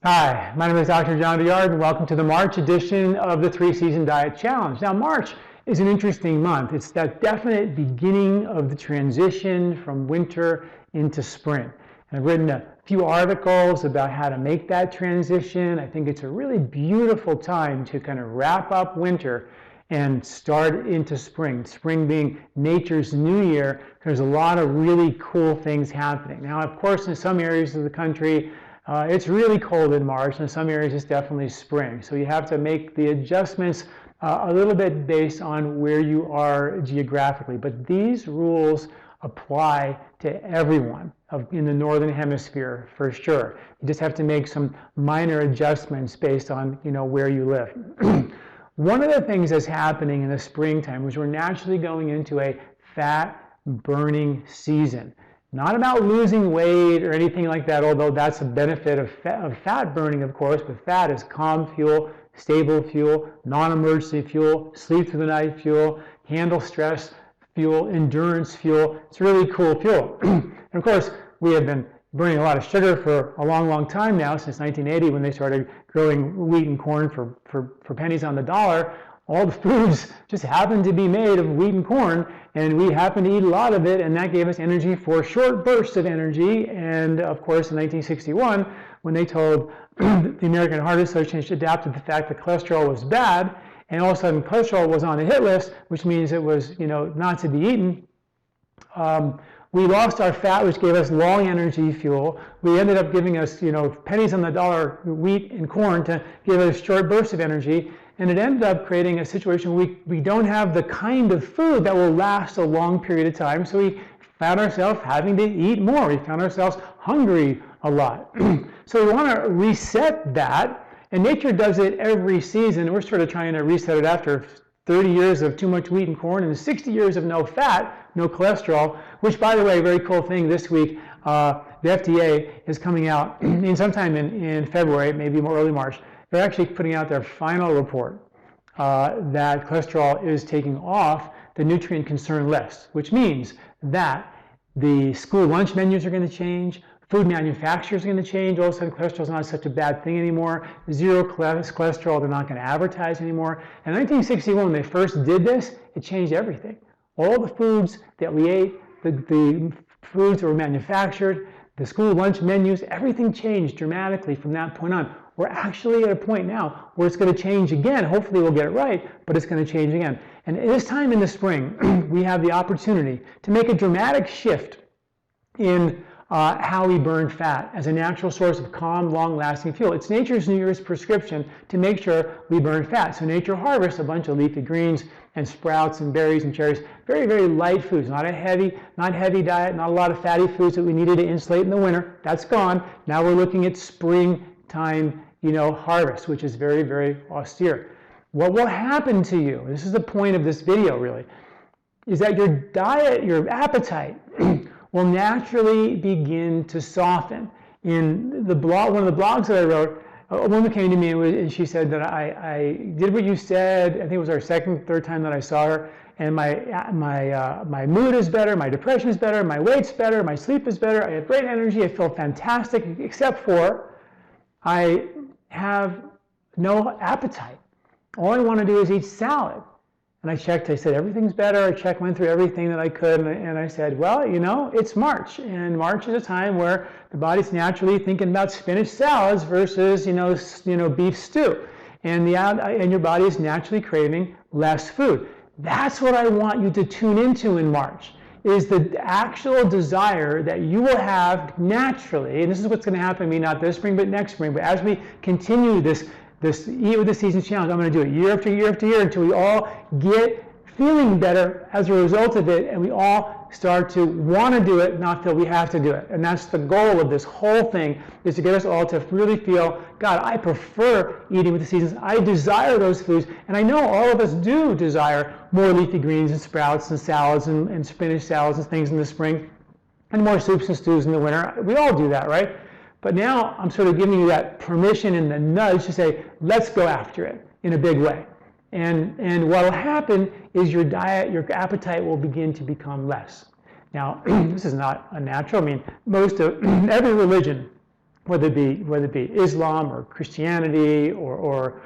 Hi, my name is Dr. John Douillard, and welcome to the March edition of the 3-Season Diet Challenge. Now, March is an interesting month. It's that definite beginning of the transition from winter into spring. And I've written a few articles about how to make that transition. I think it's a really beautiful time to kind of wrap up winter and start into spring. Spring being nature's new year, there's a lot of really cool things happening. Now, of course, in some areas of the country, it's really cold in March, and in some areas it's definitely spring. So you have to make the adjustments a little bit based on where you are geographically. But these rules apply to everyone in the Northern Hemisphere for sure. You just have to make some minor adjustments based on where you live. One of the things that's happening in the springtime is we're naturally going into a fat burning season. Not about losing weight or anything like that, although that's a benefit of fat burning, of course, but fat is calm fuel, stable fuel, non-emergency fuel, sleep through the night fuel, handle stress fuel, endurance fuel. It's really cool fuel. And of course, we have been burning a lot of sugar for a long, long time now, since 1980 when they started growing wheat and corn for pennies on the dollar. All the foods just happened to be made of wheat and corn, and we happened to eat a lot of it, and that gave us energy for short bursts of energy. And of course, in 1961, when they told the American Heart Association adapted the fact that cholesterol was bad, and all of a sudden cholesterol was on a hit list, which means it was not to be eaten. We lost our fat, which gave us long energy fuel. We ended up giving us pennies on the dollar wheat and corn to give us short bursts of energy. And it ended up creating a situation where we don't have the kind of food that will last a long period of time. So we found ourselves having to eat more. We found ourselves hungry a lot. So we want to reset that. And nature does it every season. We're sort of trying to reset it after 30 years of too much wheat and corn and 60 years of no fat, no cholesterol, which, by the way, very cool thing this week, the FDA is coming out sometime in February, maybe more early March. They're actually putting out their final report that cholesterol is taking off the nutrient concern list, which means that the school lunch menus are going to change, food manufacturers are going to change. All of a sudden, cholesterol is not such a bad thing anymore. Zero cholesterol, they're not going to advertise anymore. In 1961, when they first did this, it changed everything. All the foods that we ate, the foods that were manufactured, the school lunch menus, everything changed dramatically from that point on. We're actually at a point now where it's going to change again. Hopefully we'll get it right, but it's going to change again. And this time in the spring, we have the opportunity to make a dramatic shift in how we burn fat as a natural source of calm, long-lasting fuel. It's nature's New Year's prescription to make sure we burn fat. So nature harvests a bunch of leafy greens and sprouts and berries and cherries. Very, very light foods, not heavy diet, not a lot of fatty foods that we needed to insulate in the winter. That's gone. Now we're looking at springtime, harvest, which is very, very austere. What will happen to you, this is the point of this video really, is that your diet, your appetite will naturally begin to soften. In the blog, one of the blogs that I wrote, a woman came to me and she said that I did what you said. I think it was our second, third time that I saw her, and my mood is better, my depression is better, my weight's better, my sleep is better, I have great energy, I feel fantastic, except for I have no appetite. All I want to do is eat salad. And I checked, I said, everything's better. I went through everything that I could, and I said, well, it's March, and March is a time where the body's naturally thinking about spinach salads versus, beef stew. And your body is naturally craving less food. That's what I want you to tune into in March, is the actual desire that you will have naturally, and this is what's going to happen to me, not this spring, but next spring, but as we continue this Eat with the Seasons challenge, I'm going to do it year after year after year until we all get feeling better as a result of it, and we all start to want to do it, not feel we have to do it. And that's the goal of this whole thing, is to get us all to really feel, God, I prefer eating with the seasons. I desire those foods, and I know all of us do desire more leafy greens and sprouts and salads and spinach salads and things in the spring, and more soups and stews in the winter. We all do that, right? But now I'm sort of giving you that permission and the nudge to say, let's go after it in a big way. And what will happen is your diet, your appetite will begin to become less. Now, this is not unnatural. I mean, every religion whether it be Islam or Christianity or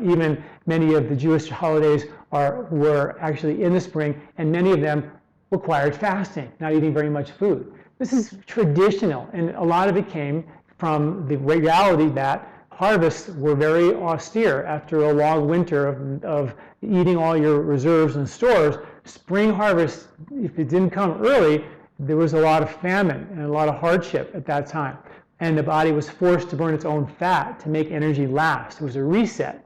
even many of the Jewish holidays were actually in the spring, and many of them required fasting, not eating very much food. This is traditional, and a lot of it came from the reality that harvests were very austere after a long winter of eating all your reserves and stores. Spring harvest, if it didn't come early, there was a lot of famine and a lot of hardship at that time. And the body was forced to burn its own fat to make energy last. It was a reset.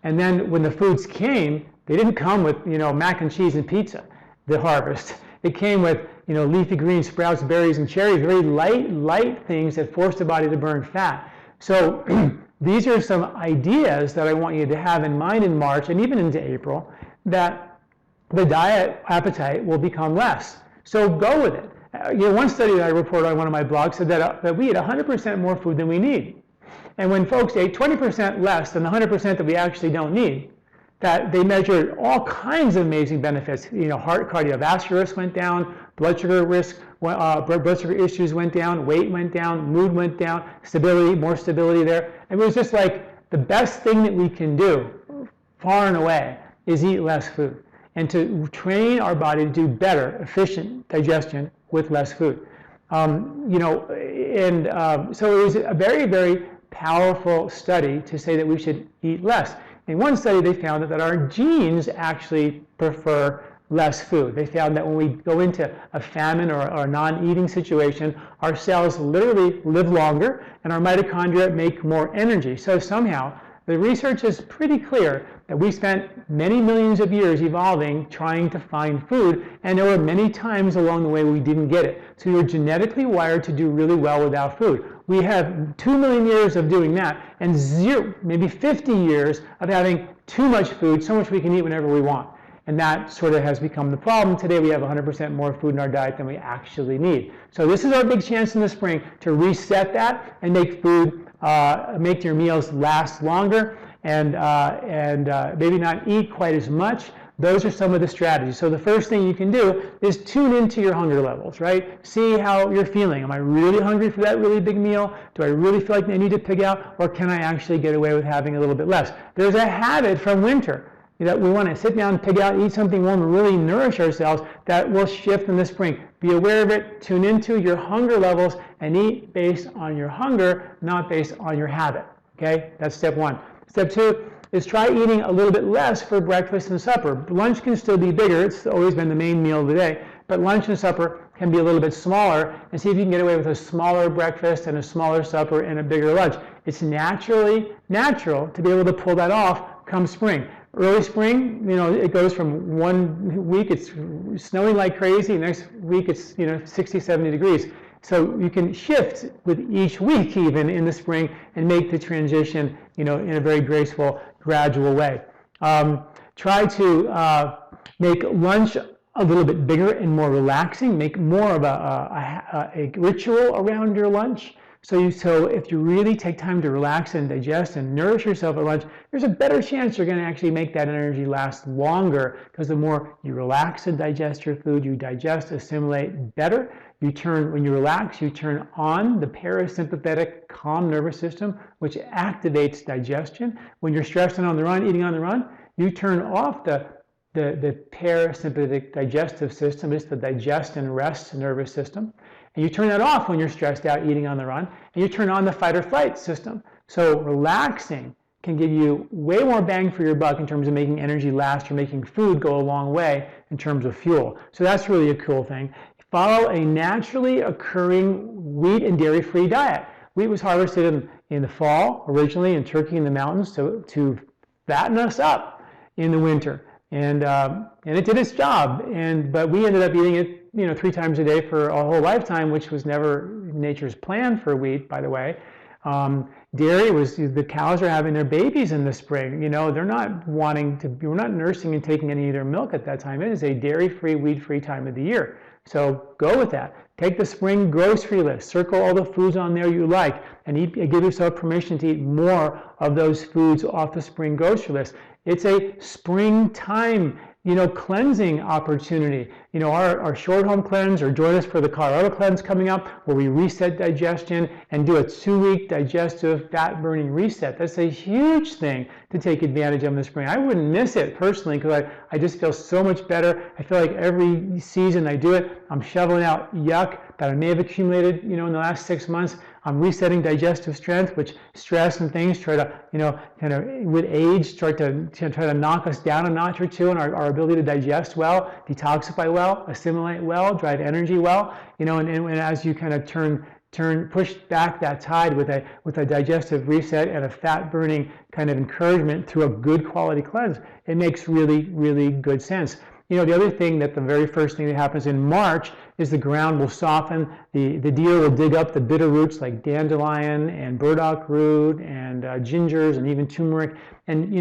And then when the foods came, they didn't come with, mac and cheese and pizza, the harvest. It came with, leafy greens, sprouts, berries, and cherries, very light things that forced the body to burn fat. So these are some ideas that I want you to have in mind in March and even into April, that the diet appetite will become less. So go with it. One study that I reported on one of my blogs said that we eat 100% more food than we need. And when folks ate 20% less than the 100% that we actually don't need, that they measured all kinds of amazing benefits. Heart cardiovascular risk went down, blood sugar issues went down, weight went down, mood went down, stability, more stability there. And it was just like the best thing that we can do, far and away, is eat less food and to train our body to do better, efficient digestion with less food. So it was a very, very powerful study to say that we should eat less. In one study, they found that our genes actually prefer less food. They found that when we go into a famine or a non-eating situation, our cells literally live longer and our mitochondria make more energy. So somehow, the research is pretty clear that we spent many millions of years evolving trying to find food, and there were many times along the way we didn't get it. So you're genetically wired to do really well without food. We have 2 million years of doing that, and maybe 50 years of having too much food, so much we can eat whenever we want. And that sort of has become the problem. Today we have 100% more food in our diet than we actually need. So this is our big chance in the spring to reset that and make food, make your meals last longer, and maybe not eat quite as much. Those are some of the strategies. So the first thing you can do is tune into your hunger levels, right? See how you're feeling. Am I really hungry for that really big meal? Do I really feel like I need to pig out? Or can I actually get away with having a little bit less? There's a habit from winter that we want to sit down, pig out, eat something warm, and really nourish ourselves that will shift in the spring. Be aware of it, tune into your hunger levels, and eat based on your hunger, not based on your habit. Okay? That's step one. Step two is try eating a little bit less for breakfast and supper. Lunch can still be bigger. It's always been the main meal of the day. But lunch and supper can be a little bit smaller, and see if you can get away with a smaller breakfast and a smaller supper and a bigger lunch. It's natural to be able to pull that off come spring. Early spring, it goes from 1 week it's snowing like crazy, next week it's 60, 70 degrees. So you can shift with each week even in the spring and make the transition in a very graceful, gradual way. Try to make lunch a little bit bigger and more relaxing. Make more of a ritual around your lunch. So if you really take time to relax and digest and nourish yourself at lunch, there's a better chance you're going to actually make that energy last longer, because the more you relax and digest your food, you digest, assimilate better. When you relax, you turn on the parasympathetic calm nervous system, which activates digestion. When you're stressed and on the run, eating on the run, you turn off the parasympathetic digestive system. It's the digest and rest nervous system. And you turn that off when you're stressed out eating on the run, and you turn on the fight or flight system. So relaxing can give you way more bang for your buck in terms of making energy last or making food go a long way in terms of fuel. So that's really a cool thing. Follow a naturally occurring wheat and dairy-free diet. Wheat was harvested in the fall, originally in Turkey in the mountains, to fatten us up in the winter. And it did its job. But we ended up eating it 3 times a day for a whole lifetime, which was never nature's plan for wheat, by the way. Dairy was, the cows are having their babies in the spring. They're not we're not nursing and taking any of their milk at that time. It is a dairy-free, wheat-free time of the year. So go with that. Take the spring grocery list, circle all the foods on there you like, and give yourself permission to eat more of those foods off the spring grocery list. It's a springtime, cleansing opportunity. Our short home cleanse, or join us for the Colorado cleanse coming up, where we reset digestion and do a 2-week digestive fat burning reset. That's a huge thing to take advantage of in the spring. I wouldn't miss it personally, because I just feel so much better. I feel like every season I do it, I'm shoveling out yuck that I may have accumulated, in the last 6 months. I'm resetting digestive strength, which stress and things try to, kind of with age, try to knock us down a notch or two in our ability to digest well, detoxify well, assimilate well, drive energy well, and as you kind of push back that tide with a digestive reset and a fat burning kind of encouragement through a good quality cleanse, it makes really, really good sense. The other thing, that the very first thing that happens in March is the ground will soften. The deer will dig up the bitter roots like dandelion and burdock root and gingers and even turmeric, and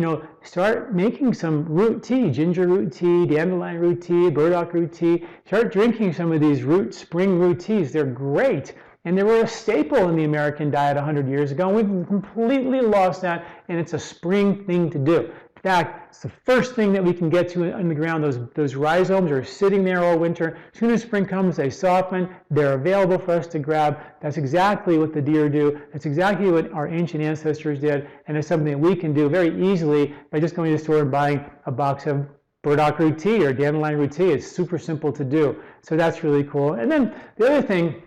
start making some root tea, ginger root tea, dandelion root tea, burdock root tea. Start drinking some of these spring root teas. They're great. And they were a staple in the American diet 100 years ago. And we've completely lost that, and it's a spring thing to do. In fact, it's the first thing that we can get to in the ground. Those rhizomes are sitting there all winter. As soon as spring comes, they soften. They're available for us to grab. That's exactly what the deer do. That's exactly what our ancient ancestors did. And it's something that we can do very easily by just going to the store and buying a box of burdock root tea or dandelion root tea. It's super simple to do. So that's really cool. And then the other thing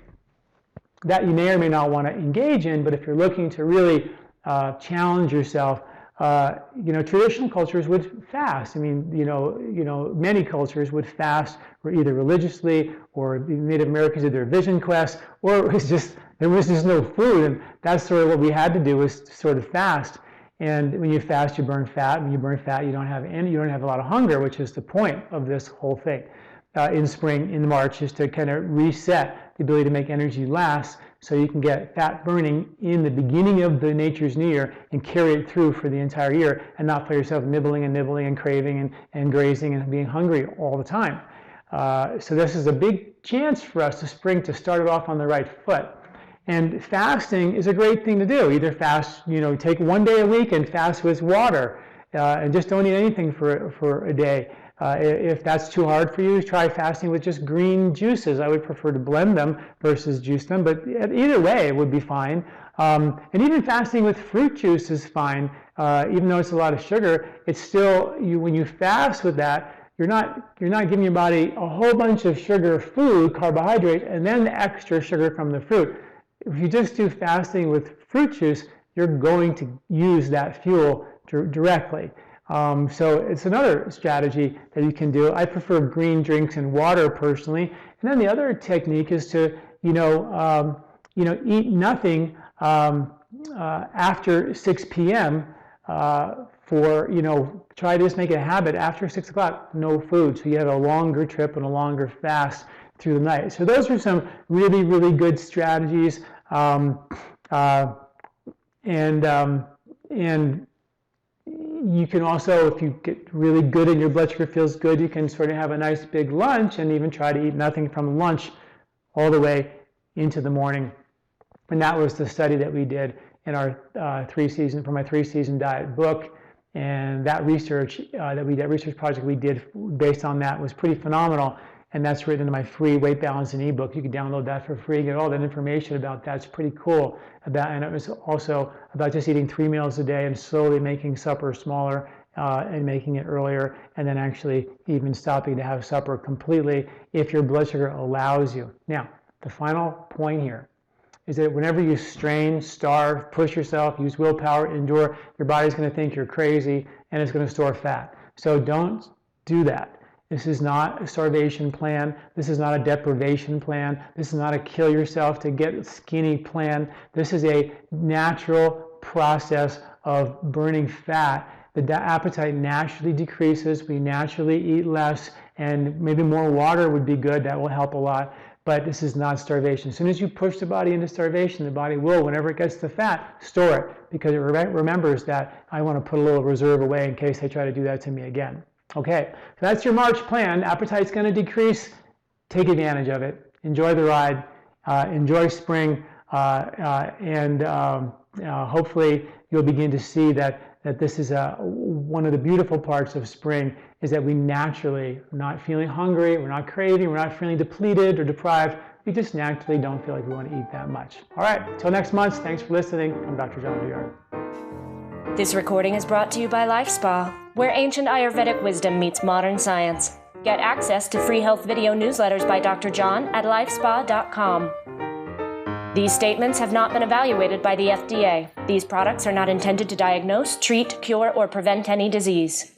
that you may or may not want to engage in, but if you're looking to really challenge yourself, traditional cultures would fast. I mean, many cultures would fast, or either religiously, or the Native Americans did their vision quests, or it was just, there was just no food, and that's sort of what we had to do, was to sort of fast. And when you fast, you burn fat. When you burn fat, you don't have a lot of hunger, which is the point of this whole thing. In spring, in March, is to kind of reset the ability to make energy last, so you can get fat burning in the beginning of the nature's new year and carry it through for the entire year, and not find yourself nibbling and craving and grazing and being hungry all the time. So this is a big chance for us to spring to start it off on the right foot. And fasting is a great thing to do. Either fast, take 1 day a week and fast with water, and just don't eat anything for a day. If that's too hard for you, try fasting with just green juices. I would prefer to blend them versus juice them, but either way it would be fine. And even fasting with fruit juice is fine, even though it's a lot of sugar. It's still, when you fast with that, you're not giving your body a whole bunch of sugar food, carbohydrate, and then the extra sugar from the fruit. If you just do fasting with fruit juice, you're going to use that fuel directly. So it's another strategy that you can do. I prefer green drinks and water personally. And then the other technique is to, eat nothing after 6 p.m. Try to just make it a habit after 6 o'clock, no food. So you have a longer trip and a longer fast through the night. So those are some really, really good strategies. And you can also, if you get really good and your blood sugar feels good, you can sort of have a nice big lunch and even try to eat nothing from lunch all the way into the morning. And that was the study that we did in our 3-season diet book. And that research research project we did based on that was pretty phenomenal. And that's written in my free weight balancing ebook. You can download that for free, get all that information about that. It's pretty cool. And it was also about just eating 3 meals a day and slowly making supper smaller and making it earlier, and then actually even stopping to have supper completely if your blood sugar allows you. Now, the final point here is that whenever you strain, starve, push yourself, use willpower, endure, your body's going to think you're crazy and it's going to store fat. So don't do that. This is not a starvation plan. This is not a deprivation plan. This is not a kill yourself to get skinny plan. This is a natural process of burning fat. The appetite naturally decreases. We naturally eat less, and maybe more water would be good. That will help a lot. But this is not starvation. As soon as you push the body into starvation, the body will, whenever it gets the fat, store it, because it remembers that I want to put a little reserve away in case they try to do that to me again. Okay, so that's your March plan. Appetite's going to decrease. Take advantage of it. Enjoy the ride. Enjoy spring, and hopefully you'll begin to see that this is one of the beautiful parts of spring is that we naturally are not feeling hungry, we're not craving, we're not feeling depleted or deprived. We just naturally don't feel like we want to eat that much. All right, till next month, thanks for listening. I'm Dr. John Douillard. This recording is brought to you by LifeSpa, where ancient Ayurvedic wisdom meets modern science. Get access to free health video newsletters by Dr. John at lifespa.com. These statements have not been evaluated by the FDA. These products are not intended to diagnose, treat, cure, or prevent any disease.